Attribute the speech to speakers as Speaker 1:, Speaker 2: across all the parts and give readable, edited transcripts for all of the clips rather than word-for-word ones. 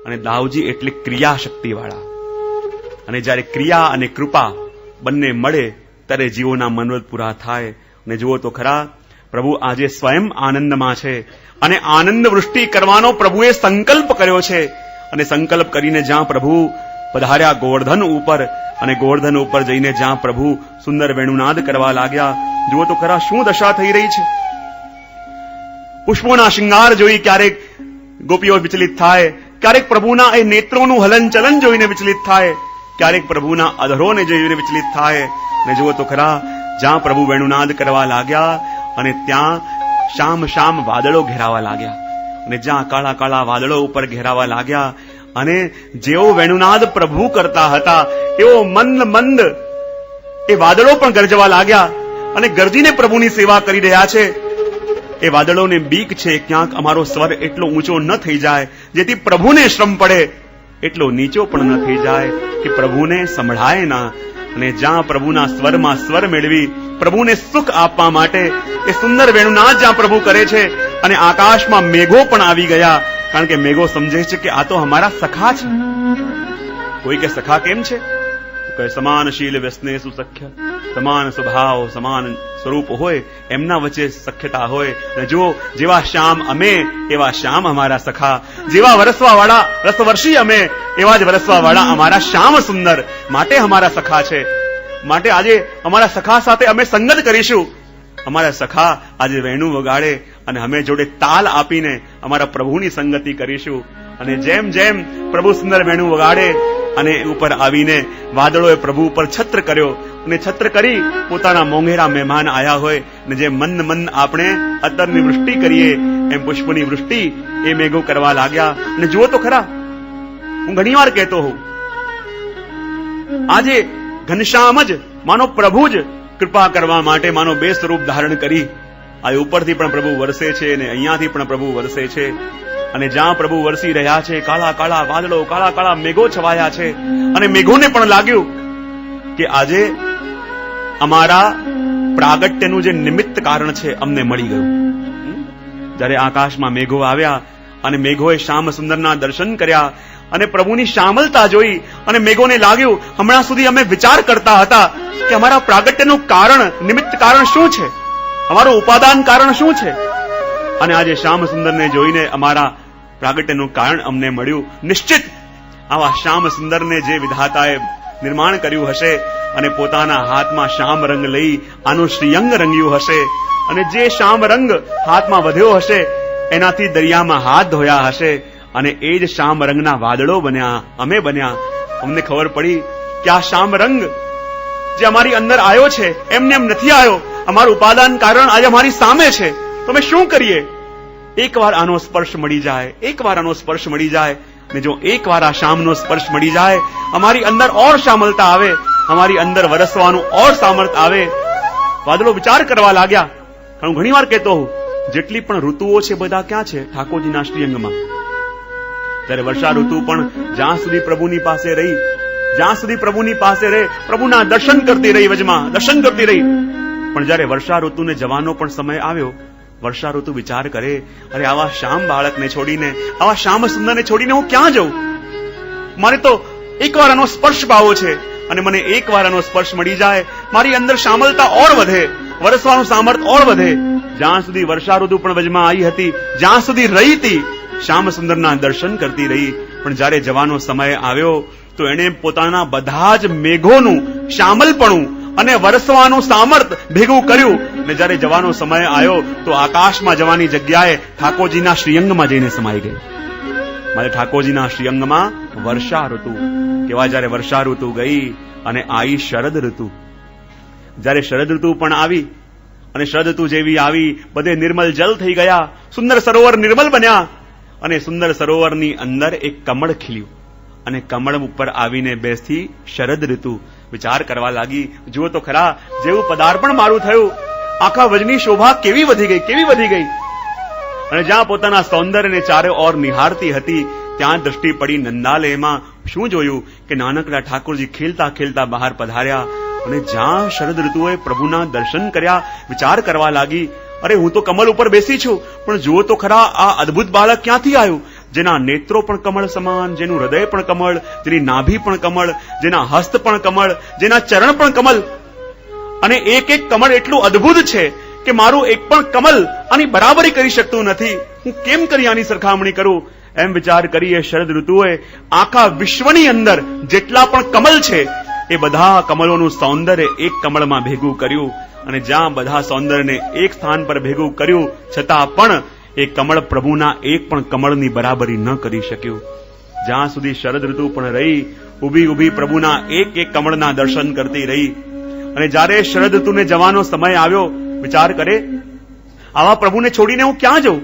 Speaker 1: અને દાવજી એટલે ક્રિયા શક્તિવાળા. અને જ્યારે ક્રિયા અને કૃપા બંને મળે ત્યારે જીવોના મનોરથ પૂરા થાય. અને જુઓ તો ખરા, પ્રભુ આજે સ્વયં આનંદમાં છે અને આનંદ વૃષ્ટિ કરવાનો પ્રભુએ સંકલ્પ કર્યો છે. અને સંકલ્પ કરીને જ્યાં પ્રભુ પધાર્યા ગોવર્ધન ઉપર, અને ગોવર્ધન ઉપર જઈને જ્યાં પ્રભુ સુંદર વેણુનાદ કરવા લાગ્યા, જુઓ તો ખરા શું દશા થઈ રહી છે. પુષ્પોના શૃંગાર જોઈ ક્યારેક ગોપીઓ વિચલિત થાય, ક્યારેક પ્રભુના એ નેત્રોનું હલનચલન જોઈને વિચલિત થાય, ક્યારેક પ્રભુના અધરોને જોઈને વિચલિત થાય. અને જુઓ તો ખરા, જ્યાં પ્રભુ વેણુનાદ કરવા લાગ્યા અને ત્યાં શામ શામ વાદળો ઘેરાવા લાગ્યા, અને જ્યાં કાળા કાળા વાદળો ઉપર ઘેરાવા લાગ્યા, અને જેવો વેણુનાદ પ્રભુ કરતા હતા એવો મંદ મંદ એ વાદળો પણ ગરજવા લાગ્યા અને ગરજીને પ્રભુની સેવા કરી રહ્યા છે. એ વાદળોને બીક છે ક્યાંક અમારો સ્વર એટલો ઊંચો ન થઈ જાય જેથી પ્રભુને શ્રમ પડે, એટલો નીચો પણ ન થઈ જાય કે પ્રભુને સંભળાય ના. અને જ્યાં પ્રભુના સ્વરમાં સ્વર મેળવી પ્રભુને સુખ આપવા માટે એ સુંદર વેણુનાદ જ્યાં પ્રભુ કરે છે, અને આકાશમાં મેઘો પણ આવી ગયા, કારણ કે મેઘો સમજે છે કે આ તો અમારા સખા છે. કોઈ કે સખા કેમ છે? સમાન શીલ વ્યસને સુસખ્ય, સમાન સ્વભાવ સમાન સ્વરૂપ હોય એમના વચ્ચે સખ્યતા હોય. અને જો જેવા શ્યામ અમે એવા શ્યામ અમારા સખા, જેવા વરસવા વાળા રસવર્ષી અમે એવા જ વરસવા વાળા અમારા શ્યામ સુંદર, માટે અમારા સખા છે. માટે આજે અમારા સખા સાથે અમે સંગત કરીશું. અમારા સખા આજે વેણુ વગાડે અને અમે જોડે તાલ આપીને અમારા પ્રભુની સંગતિ કરીશું. અને જેમ જેમ પ્રભુ સુંદર વેણુ વગાડે અને ઉપર આવીને વાદળોએ પ્રભુ ઉપર છત્ર કર્યો, અને છત્ર કરી પોતાના મોંઘેરા મહેમાન આયા હોય, અને જે મંદ મંદ આપણે અત્તરની વૃષ્ટિ કરીએ એમ પુષ્પની વૃષ્ટિ એ મેઘો કરવા લાગ્યા. અને જુઓ તો ખરા, હું ઘણી વાર કહેતો હોઉં, આજે ઘનશ્યામ જ માનો પ્રભુ જ કૃપા કરવા માટે માનો બે સ્વરૂપ ધારણ કરી આ ઉપરથી પણ પ્રભુ વરસે છે અને અહીંયાથી પણ પ્રભુ વરસે છે. અને જ્યાં પ્રભુ વરસી રહ્યા છે કાળા કાળા વાદળો, કાળા કાળા મેઘો છવાયા છે, અને મેઘોને પણ લાગ્યું કે આજે અમારા પ્રાગટ્યનું જે નિમિત્ત કારણ છે અમને મળી ગયું. જ્યારે આકાશમાં મેઘો આવ્યા અને મેઘોએ શ્યામ સુંદરના દર્શન કર્યા અને પ્રભુની શ્યામલતા જોઈ, અને મેઘોને લાગ્યું હમણાં સુધી અમે વિચાર કરતા હતા કે અમારા પ્રાગટ્યનું કારણ, નિમિત્ત કારણ શું છે, અમારું ઉપાદાન કારણ શું છે, અને આજે શ્યામ સુંદરને જોઈને અમારા પ્રાગટ્યનું કારણ અમને મળ્યું. નિશ્ચિત આવા શ્યામ સુંદરને જે વિધાતાએ નિર્માણ કર્યું હશે અને પોતાના હાથમાં શ્યામ રંગ લઈ આનું શ્રીઅંગ રંગ્યું હશે, અને જે શ્યામ રંગ હાથમાં વધ્યો હશે એનાથી દરિયામાં હાથ ધોયા હશે, અને એ જ શ્યામ રંગના વાદળો બન્યા, અમે બન્યા. અમને ખબર પડી કે આ શ્યામ રંગ જે અમારી અંદર આવ્યો છે એમને એમ નથી આવ્યો, અમારું ઉપાદાન કારણ આજે અમારી સામે છે. તો અમે શું કરીએ? એકવાર આનો સ્પર્શ મળી જાય, એકવાર આનો સ્પર્શ મળી જાય, અને જો એકવાર આ શ્યામનો સ્પર્શ મળી જાય, અમારી અંદર ઓર શ્યામલતા આવે, અમારી અંદર વરસવાનું ઓર સામર્થ્ય આવે. વાદળો વિચાર કરવા લાગ્યા. હું ઘણી વાર કહેતો હું, જેટલી પણ ઋતુઓ છે બધા ક્યાં છે? ઠાકોરજીના શ્રીઅંગમાં. ત્યારે વર્ષા ઋતુ પણ જ્યાં સુધી પ્રભુની પાસે રહી, જ્યાં સુધી પ્રભુની પાસે રહે, પ્રભુના દર્શન કરતી રહી, વજમાં દર્શન કરતી રહી. પણ જયારે વર્ષા ઋતુને જવાનો પણ સમય આવ્યો, વર્ષા ઋતુ વિચાર કરે, અરે આવા શ્યામ બાળકને છોડીને, આવા શ્યામ સુંદરને છોડીને હું ક્યાં જાઉં? મારે તો એકવાર આનો સ્પર્શ પાવો છે, અને મને એકવાર આનો સ્પર્શ મળી જાય, મારી અંદર શ્યામલતા ઓર વધે, વરસવાનું સામર્થ્ય ઓર વધે. જ્યાં સુધી વર્ષા ઋતુ પણ વજમાં આવી હતી, જ્યાં સુધી રહી હતી, શ્યામ સુંદરના દર્શન કરતી રહી. પણ જયારે જવાનો સમય આવ્યો તો એણે પોતાના બધા જ મેઘોનું શ્યામલપણું અને વરસવાનું સામર્થ્ય ભેગું કર્યું, અને જયારે જવાનો સમય આવ્યો તો આકાશમાં જવાની જગ્યાએ ઠાકોરજીના શ્રીઅંગમાં જઈને સમાઈ ગઈ. મારે ઠાકોરજીના શ્રીઅંગમાં વર્ષા ઋતુ કેવા. જયારે વર્ષા ઋતુ ગઈ અને આવી શરદ ઋતુ, જયારે શરદ ઋતુ પણ આવી, અને શરદ ઋતુ જેવી આવી, બધે નિર્મલ જલ થઈ ગયા, સુંદર સરોવર નિર્મલ બન્યા, અને સુંદર સરોવરની અંદર એક કમળ ખીલ્યું, અને કમળ ઉપર આવીને બેસી શરદ ઋતુ વિચાર કરવા લાગી. જુઓ તો ખરા, જેવું પદાર્પણ મારું થયું, આખા વજની શોભા કેવી વધી ગઈ, કેવી વધી ગઈ. અને જ્યાં પોતાના સૌંદર્યને ચારે ઓર નિહાળતી હતી ત્યાં દ્રષ્ટિ પડી નંદાલયમાં. શું જોયું કે નાનકડા ઠાકોરજી ખેલતા ખેલતા બહાર પધાર્યા, અને જ્યાં શરદ ઋતુએ પ્રભુના દર્શન કર્યા, વિચાર કરવા લાગી, અરે હું તો કમલ ઉપર બેસી છું, પણ જુઓ તો ખરા આ અદ્ભુત બાળક ક્યાંથી આવ્યું? જેના નેત્રો પણ કમળ સમાન, જેનું હૃદય પણ કમળ, જેની નાભી પણ કમળ, જેના હસ્ત પણ કમળ, જેના ચરણ પણ કમળ, અને એક એક કમળ એટલું અદ્ભુત છે કે મારું એક પણ કમળ આની બરાબરી કરી શકતું નથી. હું કેમ કરી આની સરખામણી કરું? એમ વિચાર કરીએ શરદ ઋતુએ આખા વિશ્વની અંદર જેટલા પણ કમળ છે એ બધા કમળોનું સૌંદર્ય એક કમળમાં ભેગું કર્યું, અને જ્યાં બધા સૌંદર્યને એક સ્થાન પર ભેગું કર્યું છતાં પણ એ કમળ પ્રભુના એક પણ કમળની બરાબરી ન કરી શક્યું. જ્યાં સુધી શરદ ઋતુ પણ રહી, ઊભી ઊભી પ્રભુના એક એક કમળના દર્શન કરતી રહી. અને જ્યારે શરદ ઋતુને જવાનો સમય આવ્યો, વિચાર કરે, આવા પ્રભુને છોડીને હું ક્યાં જઉં?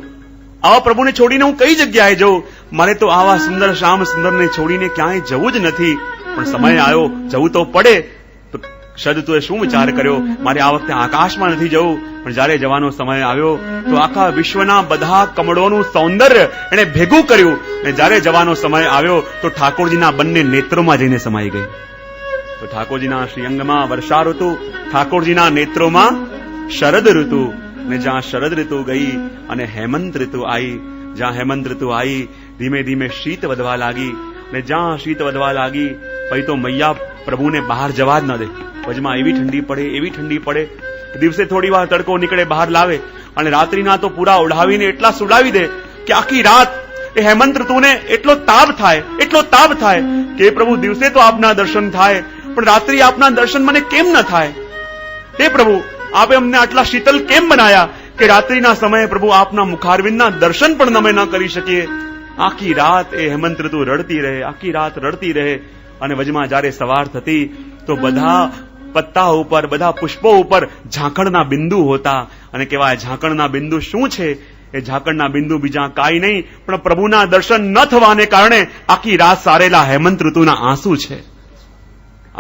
Speaker 1: આવા પ્રભુને છોડીને હું કઈ જગ્યાએ જઉં? મારે તો આવા સુંદર શ્યામ સુંદરને છોડીને ક્યાંય જવું જ નથી. પણ સમય આવ્યો, જવું તો પડે. તો શરદ ઋતુએ શું વિચાર કર્યો? મારે આ વખતે આકાશમાં નથી જવું. પણ જ્યારે જવાનો સમય આવ્યો તો આખા વિશ્વના બધા કમળોનું સૌંદર્ય એને ભેગું કર્યું, અને જ્યારે જવાનો સમય આવ્યો તો ઠાકોરજીના બંને નેત્રોમાં જઈને સમાઈ ગઈ. તો ઠાકોરજીના શ્રીઅંગમાં વર્ષા ઋતુ, ઠાકોરજીના નેત્રોમાં શરદ ઋતુ. ને જ્યાં શરદ ઋતુ ગઈ અને હેમંત ઋતુ આવી, જ્યાં હેમંત ઋતુ આવી ધીમે ધીમે શીત વધવા લાગી. અને જ્યાં શીત વધવા લાગી પછી તો મૈયા પ્રભુને બહાર જવા જ ન દે. વચમાં એવી ઠંડી પડે, એવી ઠંડી પડે. દિવસે થોડી વાર તડકો નીકળે, બહાર લાવે, અને રાત્રિના તો પૂરા ઓઢાવીને એટલા સુડાવી દે કે આખી રાત એ હેમંત ઋતુને એટલો તાપ થાય, એટલો તાપ થાય કે પ્રભુ દિવસે તો આપના દર્શન થાય, પણ રાત્રિ આપના દર્શન મને કેમ ન થાય? હે પ્રભુ, આપે અમને આટલા શીતલ કેમ બનાયા કે રાત્રિના સમયે પ્રભુ આપના મુખારવિંદના દર્શન પણ અમે ન કરી શકીએ? આખી રાત એ હેમંત ઋતુ રડતી રહે, આખી રાત રડતી રહે. અને વચમાં જ્યારે સવાર થતી તો બધા પત્તા ઉપર, બધા પુષ્પો ઉપર ઝાકળના બિંદુ હોતા. અને કહેવાય ઝાકળના બિંદુ શું છે? એ ઝાકળના બિંદુ બીજા કાંઈ નહીં પણ પ્રભુના દર્શન ન થવાને કારણે આખી રાત સારેલા હેમંત ઋતુના આંસુ છે.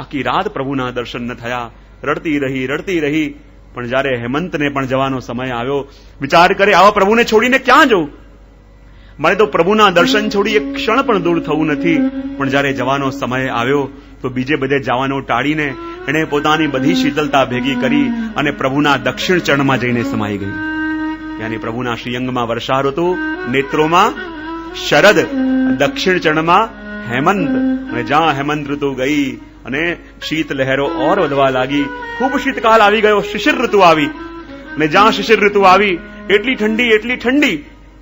Speaker 1: આખી રાત પ્રભુના દર્શન ન થયા, રડતી રહી, રડતી રહી. પણ જ્યારે હેમંતને પણ જવાનો સમય આવ્યો, વિચાર કરે, આવા પ્રભુને છોડીને ક્યાં જવું? મારે તો પ્રભુના દર્શન છોડી એક ક્ષણ પણ દૂર થવું નથી. પણ જ્યારે જવાનો સમય આવ્યો તો બીજે બધે જવાનો ટાળીને એણે પોતાની બધી શીતલતા ભેગી કરી અને પ્રભુના દક્ષિણ ચરણમાં જઈને સમાઈ ગઈ. યાની પ્રભુના શ્રીઅંગમાં વર્ષા ઋતુ, નેત્રોમાં શરદ, દક્ષિણ ચરણમાં હેમંત. અને જ્યાં હેમંત ઋતુ ગઈ અને શીત લહેરો ઓર વધવા લાગી, ખૂબ શીતકાલ આવી ગયો, શિશિર ઋતુ આવી. અને જ્યાં શિશિર ઋતુ આવી એટલી ઠંડી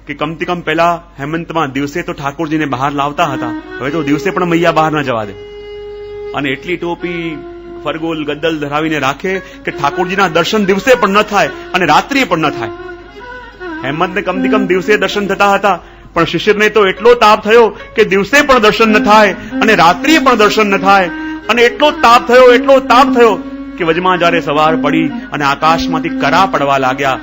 Speaker 1: કે કમથી કમ પહેલા હેમંતમાં દિવસે તો ઠાકોરજીને બહાર લાવતા હતા, હવે તો દિવસે પણ મૈયા બહાર ના જવા દે. અને એટલી ટોપી, ફરગોલ, ગદ્દલ ધરાવીને રાખે કે ઠાકોરજીના દર્શન દિવસે પણ ન થાય અને રાત્રિએ પણ ન થાય. હેમંતને કમથી કમ દિવસે દર્શન થતા હતા, પણ શિશિરને તો એટલો તાપ થયો કે દિવસે પણ દર્શન ન થાય અને રાત્રિએ પણ દર્શન ન થાય. અને એટલો તાપ થયો કે વચમાં જ્યારે સવાર પડી અને આકાશમાંથી કરા પડવા લાગ્યા.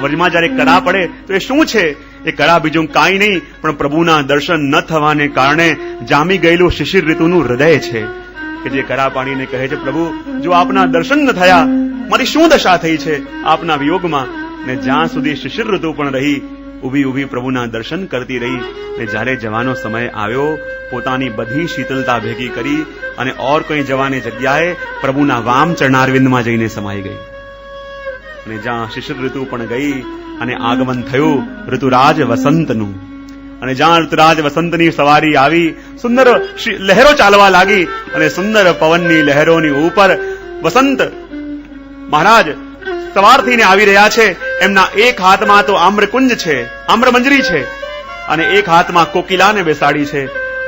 Speaker 1: વચમાં જ્યારે કરા પડે તો એ શું છે? એ કરા બીજું કાંઈ નહીં પણ પ્રભુના દર્શન ન થવાને કારણે જામી ગયેલું શિશિર ઋતુનું હૃદય છે, કે જે કરા પાડીને કહે છે, પ્રભુ જો આપના દર્શન ન થયા, મારી શું દશા થઈ છે આપના વિયોગમાં? ને જ્યાં સુધી શિશિર ઋતુ પણ રહી, ઊભી ઊભી પ્રભુના દર્શન કરતી રહી. ને જ્યારે જવાનો સમય આવ્યો, પોતાની બધી શીતલતા ભેગી કરી અને ઓર કોઈ જવાની જગ્યાએ પ્રભુના વામ ચરણારવિંદમાં જઈને સમાઈ ગઈ. અને જ્યાં શિશિર ઋતુ પણ ગઈ અને આગમન થયું ઋતુરાજ વસંતનું. અને જ્યાં ઋતુરાજ વસંતની સવારી આવી, સુંદર લહેરો ચાલવા લાગી. અને સુંદર પવનની લહેરોની ઉપર વસંત મહારાજ સવાર થઈને આવી રહ્યા છે. એમના એક હાથમાં તો આમ્રકુંજ છે, આમ્રમંજરી છે, અને એક હાથમાં કોકિલાને બેસાડી છે.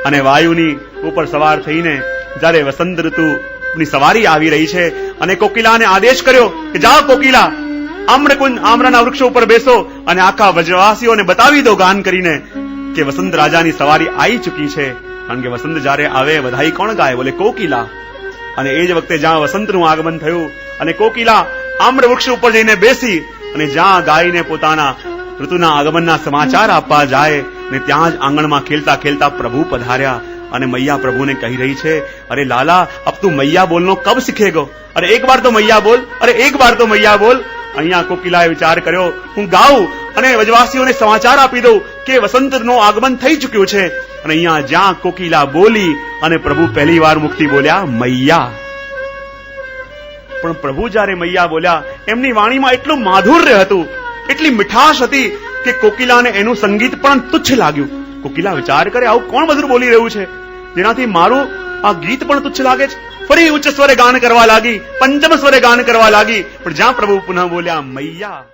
Speaker 1: અને વાયુની ઉપર સવાર થઈને જ્યારે વસંત ઋતુની સવારી આવી રહી છે અને કોકિલાને આદેશ કર્યો કે જાઓ કોકિલા, આમ્રકુંજ, આમ્રના વૃક્ષો ઉપર બેસો અને આખા વ્રજવાસીઓને બતાવી દો ગાન કરીને કે વસંત રાજાની સવારી આવી ચૂકી છે. કારણ કે વસંત જ્યારે આવે વધાઈ કોણ ગાય? બોલે કોકિલા. અને એ જ વખતે જ્યાં વસંતનું આગમન થયું અને કોકિલા આમ્ર વૃક્ષ ઉપર જઈને બેસી અને જ્યાં ગાયને પોતાના ઋતુના આગમનના સમાચાર આપવા જાય ને ત્યાં જ આંગણમાં ખેલતા ખેલતા પ્રભુ પધાર્યા. અને મૈયા પ્રભુને કહી રહી છે, અરે લાલા, અબ તું મૈયા બોલનો કબ શીખેગો? અરે એક બાર તો મૈયા બોલ, અરે એક બાર તો મૈયા બોલ. અહીંયા કોકિલાએ વિચાર કર્યો, હું ગાઉં અને વ્રજવાસીઓને સમાચાર આપી દઉં કે વસંતનું આગમન થઈ ચૂક્યું છે. અને અહીંયા જ્યાં કોકિલા બોલી અને પ્રભુ પહેલી વાર મુક્તિ બોલ્યા, મૈયા. પણ પ્રભુ જ્યારે મૈયા બોલ્યા, એમની વાણીમાં એટલું માધુર્ય હતું, એટલી મીઠાશ હતી કે કોકિલાને એનું સંગીત પણ તુચ્છ લાગ્યું. કોકિલા વિચાર કરે, આવું કોણ મધુર બોલી રહ્યું છે જેનાથી મારું આ ગીત પણ તુચ્છ લાગે છે? ફરી ઉચ્ચ સ્વરે ગાન કરવા લાગી, પંચમ સ્વરે ગાન કરવા લાગી, પણ જ્યાં પ્રભુ પુનઃ બોલ્યા મૈયા,